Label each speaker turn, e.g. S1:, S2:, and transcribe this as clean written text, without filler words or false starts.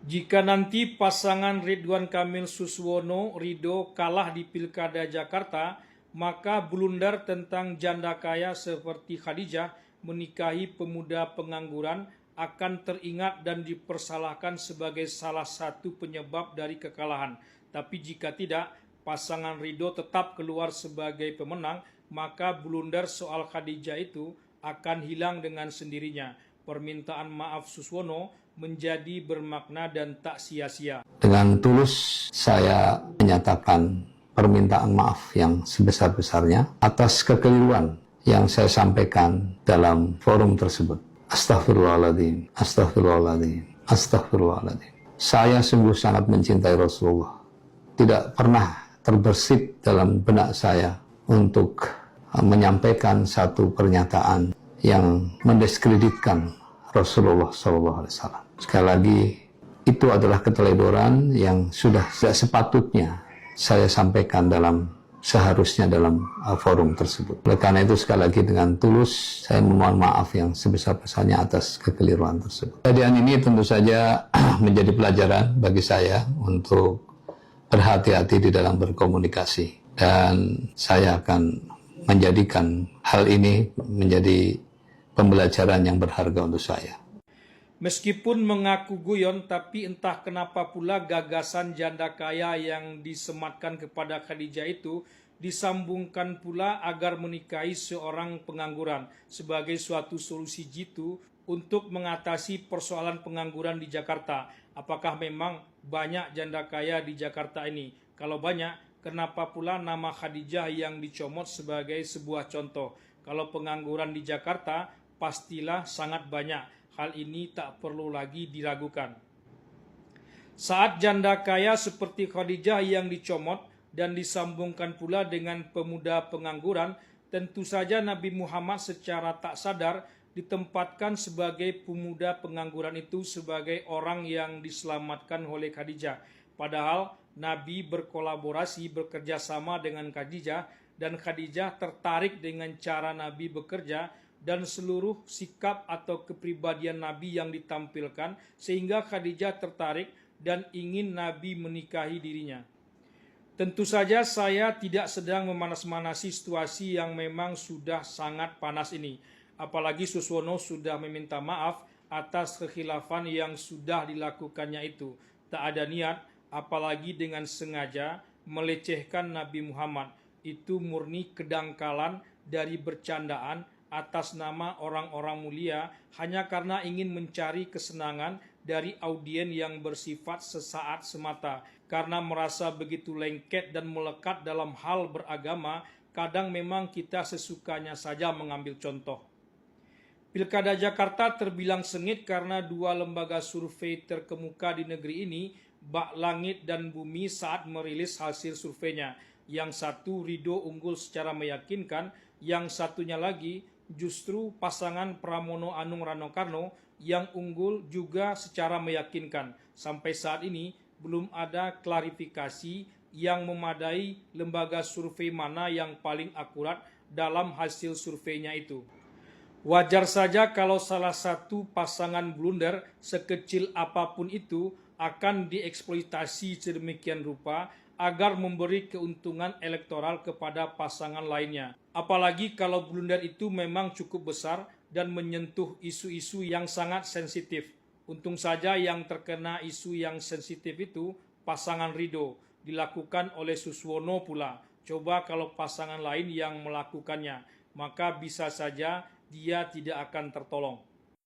S1: Jika nanti pasangan Ridwan Kamil Suswono Ridho kalah di Pilkada Jakarta, maka blunder tentang janda kaya seperti Khadijah menikahi pemuda pengangguran akan teringat dan dipersalahkan sebagai salah satu penyebab dari kekalahan. Tapi jika tidak, pasangan Ridho tetap keluar sebagai pemenang, maka blunder soal Khadijah itu akan hilang dengan sendirinya. Permintaan maaf Suswono menjadi bermakna dan tak sia-sia.
S2: Dengan tulus saya menyatakan permintaan maaf yang sebesar-besarnya atas kekeliruan yang saya sampaikan dalam forum tersebut. Astaghfirullahaladzim, astaghfirullahaladzim, astaghfirullahaladzim. Saya sungguh sangat mencintai Rasulullah. Tidak pernah terbersit dalam benak saya untuk menyampaikan satu pernyataan yang mendiskreditkan Rasulullah SAW. Sekali lagi, itu adalah keteledoran yang sudah tidak sepatutnya saya sampaikan seharusnya dalam forum tersebut. Oleh karena itu, sekali lagi dengan tulus, saya memohon maaf yang sebesar-besarnya atas kekeliruan tersebut. Kejadian ini tentu saja menjadi pelajaran bagi saya untuk berhati-hati di dalam berkomunikasi. Dan saya akan menjadikan hal ini menjadi pembelajaran yang berharga untuk saya.
S1: Meskipun mengaku guyon, tapi entah kenapa pula gagasan janda kaya yang disematkan kepada Khadijah itu disambungkan pula agar menikahi seorang pengangguran sebagai suatu solusi jitu untuk mengatasi persoalan pengangguran di Jakarta. Apakah memang banyak janda kaya di Jakarta ini? Kalau banyak, kenapa pula nama Khadijah yang dicomot sebagai sebuah contoh? Kalau pengangguran di Jakarta, pastilah sangat banyak. Hal ini tak perlu lagi diragukan. Saat janda kaya seperti Khadijah yang dicomot dan disambungkan pula dengan pemuda pengangguran, tentu saja Nabi Muhammad secara tak sadar ditempatkan sebagai pemuda pengangguran itu sebagai orang yang diselamatkan oleh Khadijah. Padahal Nabi berkolaborasi bekerja sama dengan Khadijah dan Khadijah tertarik dengan cara Nabi bekerja dan seluruh sikap atau kepribadian Nabi yang ditampilkan sehingga Khadijah tertarik dan ingin Nabi menikahi dirinya. Tentu saja saya tidak sedang memanas-manasi situasi yang memang sudah sangat panas ini. Apalagi Suswono sudah meminta maaf atas kekhilafan yang sudah dilakukannya itu. Tak ada niat, apalagi dengan sengaja melecehkan Nabi Muhammad. Itu murni kedangkalan dari bercandaan atas nama orang-orang mulia hanya karena ingin mencari kesenangan dari audien yang bersifat sesaat semata. Karena merasa begitu lengket dan melekat dalam hal beragama, kadang memang kita sesukanya saja mengambil contoh. Pilkada Jakarta terbilang sengit karena dua lembaga survei terkemuka di negeri ini, Bak Langit dan Bumi, saat merilis hasil surveinya. Yang satu Ridho unggul secara meyakinkan, yang satunya lagi justru pasangan Pramono Anung Rano Karno yang unggul juga secara meyakinkan. Sampai saat ini belum ada klarifikasi yang memadai lembaga survei mana yang paling akurat dalam hasil surveinya itu. Wajar saja kalau salah satu pasangan blunder sekecil apapun itu akan dieksploitasi sedemikian rupa agar memberi keuntungan elektoral kepada pasangan lainnya. Apalagi kalau blunder itu memang cukup besar dan menyentuh isu-isu yang sangat sensitif. Untung saja yang terkena isu yang sensitif itu pasangan Ridho, dilakukan oleh Suswono pula. Coba kalau pasangan lain yang melakukannya, maka bisa saja dia tidak akan tertolong.